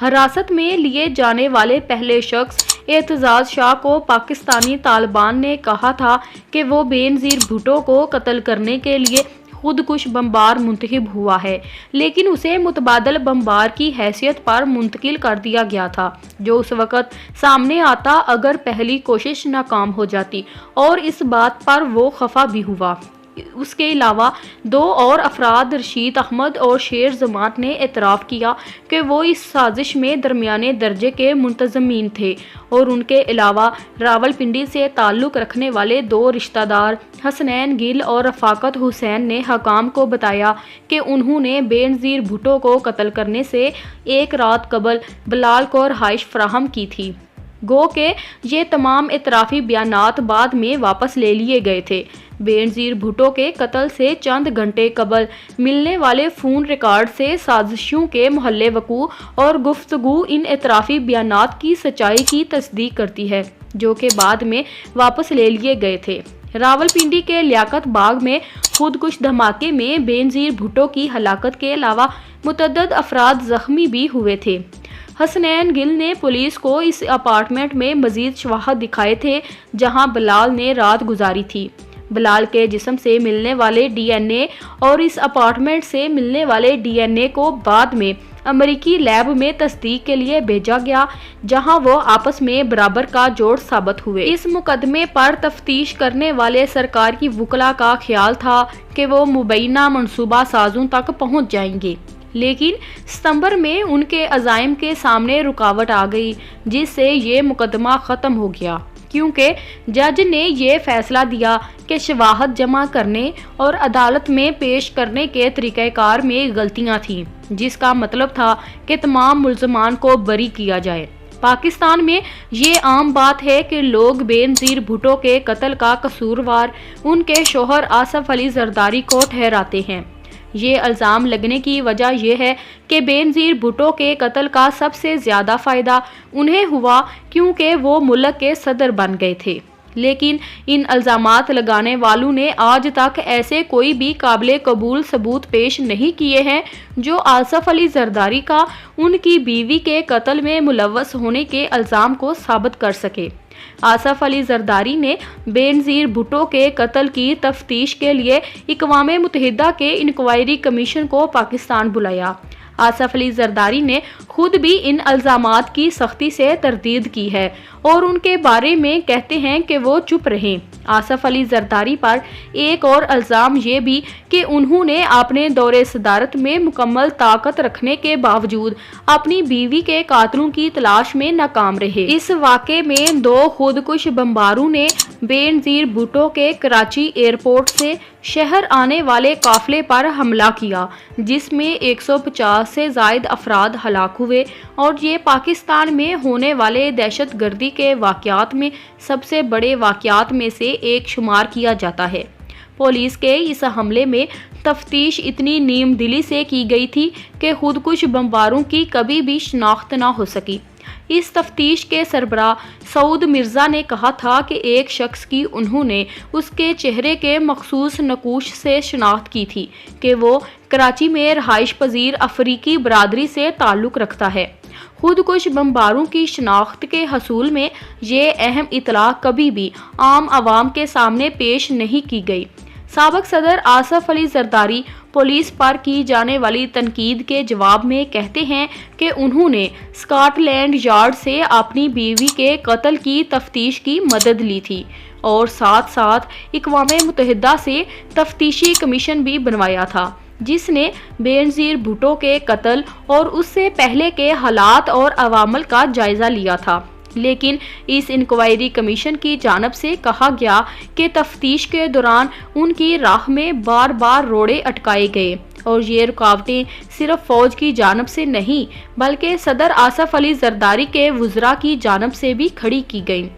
حراست میں لیے جانے والے پہلے شخص اعتزاز شاہ کو پاکستانی طالبان نے کہا تھا کہ وہ بے نظیر بھٹو کو قتل کرنے کے لیے خود کش بمبار منتخب ہوا ہے، لیکن اسے متبادل بمبار کی حیثیت پر منتقل کر دیا گیا تھا، جو اس وقت سامنے آتا اگر پہلی کوشش ناکام ہو جاتی، اور اس بات پر وہ خفا بھی ہوا۔ اس کے علاوہ 2 اور افراد رشید احمد اور شیر زمان نے اعتراف کیا کہ وہ اس سازش میں درمیانے درجے کے منتظمین تھے، اور ان کے علاوہ راولپنڈی سے تعلق رکھنے والے 2 رشتہ دار حسنین گل اور رفاقت حسین نے حکام کو بتایا کہ انہوں نے بے نظیر بھٹو کو قتل کرنے سے ایک رات قبل بلال کو رہائش فراہم کی تھی۔ گو کہ یہ تمام اعترافی بیانات بعد میں واپس لے لیے گئے تھے۔ بے نظیر بھٹو کے قتل سے چند گھنٹے قبل ملنے والے فون ریکارڈ سے سازشوں کے محل وقوع اور گفتگو ان اعترافی بیانات کی سچائی کی تصدیق کرتی ہے، جو کہ بعد میں واپس لے لیے گئے تھے۔ راولپنڈی کے لیاقت باغ میں خودکش دھماکے میں بے نظیر بھٹو کی ہلاکت کے علاوہ متعدد افراد زخمی بھی ہوئے تھے۔ حسنین گل نے پولیس کو اس اپارٹمنٹ میں مزید شواہد دکھائے تھے جہاں بلال نے رات گزاری تھی۔ بلال کے جسم سے ملنے والے ڈی این اے اور اس اپارٹمنٹ سے ملنے والے ڈی این اے کو بعد میں امریکی لیب میں تصدیق کے لیے بھیجا گیا، جہاں وہ آپس میں برابر کا جوڑ ثابت ہوئے۔ اس مقدمے پر تفتیش کرنے والے سرکار کی وکلاء کا خیال تھا کہ وہ مبینہ منصوبہ سازوں تک پہنچ جائیں گے، لیکن ستمبر میں ان کے عزائم کے سامنے رکاوٹ آ گئی، جس سے یہ مقدمہ ختم ہو گیا، کیونکہ جج نے یہ فیصلہ دیا کہ شواہد جمع کرنے اور عدالت میں پیش کرنے کے طریقہ کار میں غلطیاں تھیں، جس کا مطلب تھا کہ تمام ملزمان کو بری کیا جائے۔ پاکستان میں یہ عام بات ہے کہ لوگ بے نظیر بھٹو کے قتل کا قصوروار ان کے شوہر آصف علی زرداری کو ٹھہراتے ہیں۔ یہ الزام لگنے کی وجہ یہ ہے کہ بے نظیر بھٹو کے قتل کا سب سے زیادہ فائدہ انہیں ہوا کیونکہ وہ ملک کے صدر بن گئے تھے، لیکن ان الزامات لگانے والوں نے آج تک ایسے کوئی بھی قابل قبول ثبوت پیش نہیں کیے ہیں جو آصف علی زرداری کا ان کی بیوی کے قتل میں ملوث ہونے کے الزام کو ثابت کر سکے۔ آصف علی زرداری نے بے نظیر بھٹو کے قتل کی تفتیش کے لیے اقوام متحدہ کے انکوائری کمیشن کو پاکستان بلایا۔ آصف علی زرداری نے خود بھی ان الزامات کی سختی سے تردید کی ہے اور ان کے بارے میں کہتے ہیں کہ وہ چپ رہیں۔ آصف علی زرداری پر ایک اور الزام یہ بھی کہ انہوں نے اپنے دور صدارت میں مکمل طاقت رکھنے کے باوجود اپنی بیوی کے قاتلوں کی تلاش میں ناکام رہے۔ اس واقعے میں 2 خودکش بمباروں نے بے نظیر بھٹو کے کراچی ایئرپورٹ سے شہر آنے والے قافلے پر حملہ کیا، جس میں 150 سے زائد افراد ہلاک ہوئے، اور یہ پاکستان میں ہونے والے دہشت گردی کے واقعات میں سب سے بڑے واقعات میں سے ایک شمار کیا جاتا ہے۔ پولیس کے اس حملے میں تفتیش اتنی نیم دلی سے کی گئی تھی کہ خودکش بمباروں کی کبھی بھی شناخت نہ ہو سکی۔ اس تفتیش کے سربراہ سعود مرزا نے کہا تھا کہ ایک شخص کی انہوں نے اس کے چہرے کے مخصوص نقوش سے شناخت کی تھی کہ وہ کراچی میں رہائش پذیر افریقی برادری سے تعلق رکھتا ہے۔ خودکش بمباروں کی شناخت کے حصول میں یہ اہم اطلاع کبھی بھی عام عوام کے سامنے پیش نہیں کی گئی۔ سابق صدر آصف علی زرداری پولیس پر کی جانے والی تنقید کے جواب میں کہتے ہیں کہ انہوں نے اسکاٹ لینڈ یارڈ سے اپنی بیوی کے قتل کی تفتیش کی مدد لی تھی اور ساتھ ساتھ اقوام متحدہ سے تفتیشی کمیشن بھی بنوایا تھا، جس نے بے نظیر بھٹو کے قتل اور اس سے پہلے کے حالات اور عوامل کا جائزہ لیا تھا۔ لیکن اس انکوائری کمیشن کی جانب سے کہا گیا کہ تفتیش کے دوران ان کی راہ میں بار بار روڑے اٹکائے گئے، اور یہ رکاوٹیں صرف فوج کی جانب سے نہیں بلکہ صدر آصف علی زرداری کے وزراء کی جانب سے بھی کھڑی کی گئیں۔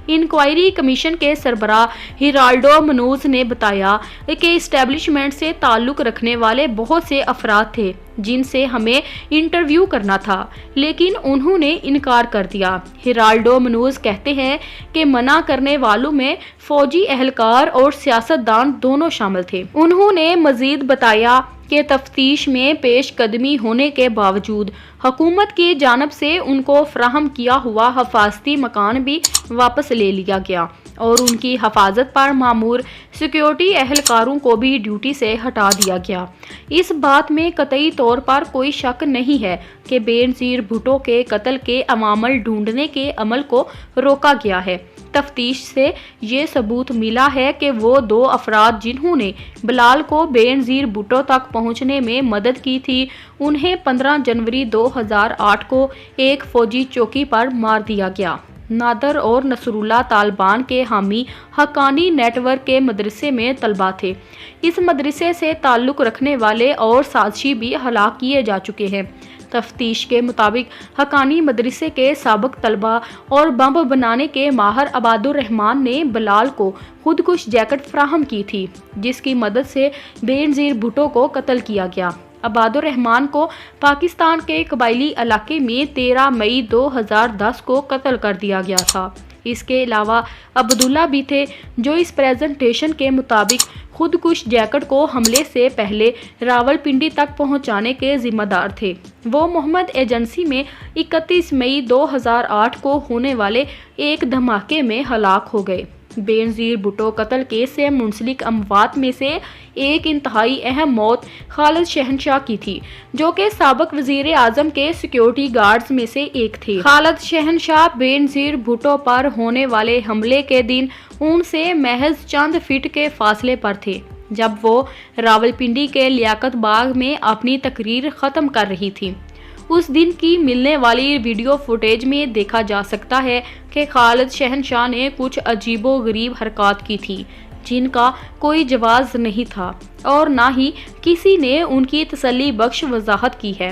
انکوائری کمیشن کے سربراہ ہیرالڈو منوز نے بتایا کہ اسٹیبلشمنٹ سے تعلق رکھنے والے بہت سے افراد تھے جن سے ہمیں انٹرویو کرنا تھا، لیکن انہوں نے انکار کر دیا۔ ہیرالڈو منوز کہتے ہیں کہ منع کرنے والوں میں فوجی اہلکار اور سیاستدان دونوں شامل تھے۔ انہوں نے مزید بتایا کہ تفتیش میں پیش قدمی ہونے کے باوجود حکومت کی جانب سے ان کو فراہم کیا ہوا حفاظتی مکان بھی واپس لے لیا گیا اور ان کی حفاظت پر مامور سیکیورٹی اہلکاروں کو بھی ڈیوٹی سے ہٹا دیا گیا۔ اس بات میں قطعی طور پر کوئی شک نہیں ہے کہ بے نظیر بھٹو کے قتل کے عوامل ڈھونڈنے کے عمل کو روکا گیا ہے۔ تفتیش سے یہ ثبوت ملا ہے کہ وہ 2 افراد جنہوں نے بلال کو بے نظیر بھٹو تک پہنچنے میں مدد کی تھی، انہیں 15 جنوری 2008 کو ایک فوجی چوکی پر مار دیا گیا۔ نادر اور نصر اللہ طالبان کے حامی حقانی نیٹ ورک کے مدرسے میں طلبہ تھے۔ اس مدرسے سے تعلق رکھنے والے اور سازشی بھی ہلاک کیے جا چکے ہیں۔ تفتیش کے مطابق حقانی مدرسے کے سابق طلبہ اور بم بنانے کے ماہر عباد الرحمان نے بلال کو خودکش جیکٹ فراہم کی تھی، جس کی مدد سے بے نظیر بھٹو کو قتل کیا گیا۔ عباد الرحمان کو پاکستان کے قبائلی علاقے میں 13 مئی 2010 کو قتل کر دیا گیا تھا۔ اس کے علاوہ عبداللہ بھی تھے جو اس پریزنٹیشن کے مطابق خودکش جیکٹ کو حملے سے پہلے راولپنڈی تک پہنچانے کے ذمہ دار تھے۔ وہ محمد ایجنسی میں 31 مئی 2008 کو ہونے والے ایک دھماکے میں ہلاک ہو گئے۔ بے نظیر بھٹو قتل کیس سے منسلک اموات میں سے ایک انتہائی اہم موت خالد شہنشاہ کی تھی، جو کہ سابق وزیر اعظم کے سیکیورٹی گارڈز میں سے ایک تھے۔ خالد شہنشاہ بے نظیر بھٹو پر ہونے والے حملے کے دن ان سے محض چند فٹ کے فاصلے پر تھے، جب وہ راولپنڈی کے لیاقت باغ میں اپنی تقریر ختم کر رہی تھی۔ اس دن کی ملنے والی ویڈیو فوٹیج میں دیکھا جا سکتا ہے کہ خالد شہنشاہ نے کچھ عجیب و غریب حرکات کی تھی، جن کا کوئی جواز نہیں تھا اور نہ ہی کسی نے ان کی تسلی بخش وضاحت کی ہے۔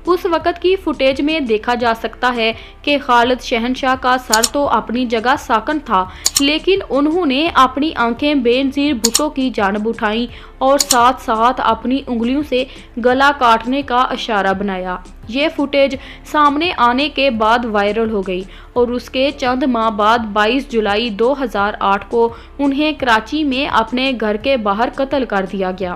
اس وقت کی فوٹیج میں دیکھا جا سکتا ہے کہ خالد شہنشاہ کا سر تو اپنی جگہ ساکن تھا، لیکن انہوں نے اپنی آنکھیں بے نظیر بھٹو کی جانب اٹھائیں اور ساتھ ساتھ اپنی انگلیوں سے گلا کاٹنے کا اشارہ بنایا۔ یہ فوٹیج سامنے آنے کے بعد وائرل ہو گئی اور اس کے چند ماہ بعد 22 جولائی 2008 کو انہیں کراچی میں اپنے گھر کے باہر قتل کر دیا گیا۔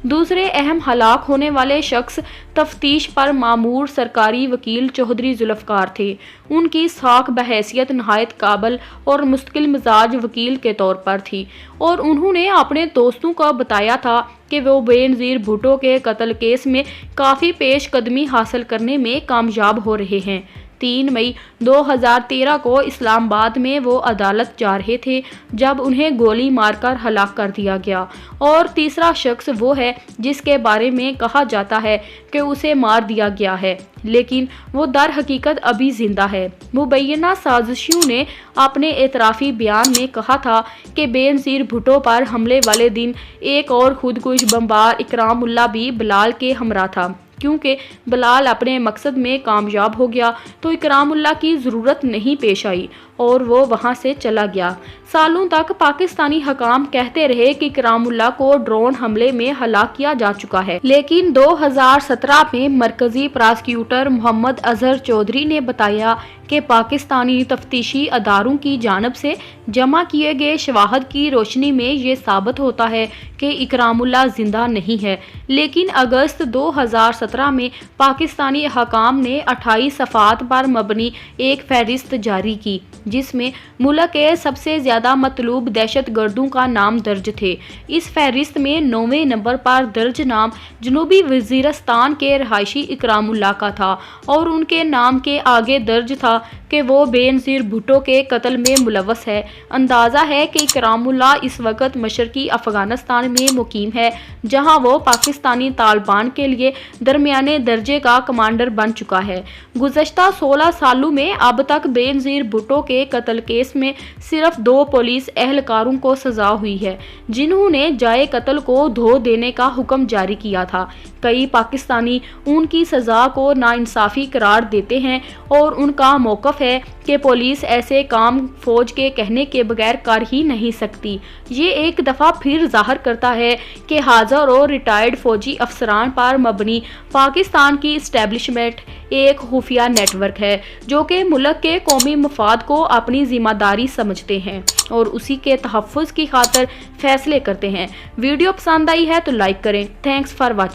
دوسرے اہم ہلاک ہونے والے شخص تفتیش پر مامور سرکاری وکیل چودھری ذوالفقار تھے۔ ان کی ساکھ بحیثیت نہایت قابل اور مستقل مزاج وکیل کے طور پر تھی اور انہوں نے اپنے دوستوں کو بتایا تھا کہ وہ بے نظیر بھٹو کے قتل کیس میں کافی پیش قدمی حاصل کرنے میں کامیاب ہو رہے ہیں۔ 3 مئی 2013 کو اسلام آباد میں وہ عدالت جا رہے تھے جب انہیں گولی مار کر ہلاک کر دیا گیا، اور تیسرا شخص وہ ہے جس کے بارے میں کہا جاتا ہے کہ اسے مار دیا گیا ہے، لیکن وہ در حقیقت ابھی زندہ ہے۔ مبینہ سازشیوں نے اپنے اعترافی بیان میں کہا تھا کہ بے نظیر بھٹو پر حملے والے دن ایک اور خودکش بمبار اکرام اللہ بھی بلال کے ہمراہ تھا۔ کیونکہ بلال اپنے مقصد میں کامیاب ہو گیا تو اکرام اللہ کی ضرورت نہیں پیش آئی اور وہ وہاں سے چلا گیا۔ سالوں تک پاکستانی حکام کہتے رہے کہ اکرام اللہ کو ڈرون حملے میں ہلاک کیا جا چکا ہے، لیکن 2017 میں مرکزی پراسیکیوٹر محمد اظہر چودھری نے بتایا کہ پاکستانی تفتیشی اداروں کی جانب سے جمع کیے گئے شواہد کی روشنی میں یہ ثابت ہوتا ہے کہ اکرام اللہ زندہ نہیں ہے۔ لیکن اگست 2017 میں پاکستانی حکام نے 28 صفحات پر مبنی ایک فہرست جاری کی، جس میں ملک کے سب سے زیادہ مطلوب دہشت گردوں کا نام درج تھے۔ اس فہرست میں 9ویں نمبر پر درج نام جنوبی وزیرستان کے رہائشی اکرام اللہ کا تھا اور ان کے نام کے آگے درج تھا کہ وہ بے نظیر بھٹو کے قتل میں ملوث ہے۔ اندازہ ہے کہ اکرام اللہ اس وقت مشرقی افغانستان میں مقیم ہے، جہاں وہ پاکستانی طالبان کے لیے درمیانے درجے کا کمانڈر بن چکا ہے۔ گزشتہ 16 سالوں میں اب تک بے نظیر بھٹو کے قتل کیس میں صرف 2 پولیس اہلکاروں کو سزا ہوئی ہے، جنہوں نے جائے قتل کو دھو دینے کا حکم جاری کیا تھا۔ کئی پاکستانی ان کی سزا کو ناانصافی قرار دیتے ہیں اور ان کا موقف ہے کہ پولیس ایسے کام فوج کے کہنے کے بغیر کر ہی نہیں سکتی۔ یہ ایک دفعہ پھر ظاہر کرتا ہے کہ حاضر اور ریٹائرڈ فوجی افسران پر مبنی پاکستان کی اسٹیبلشمنٹ ایک خفیہ نیٹ ورک ہے، جو کہ ملک کے قومی مفاد کو اپنی ذمہ داری سمجھتے ہیں اور اسی کے تحفظ کی خاطر فیصلے کرتے ہیں۔ ویڈیو پسند آئی ہے تو لائک کریں۔ Thanks for watching.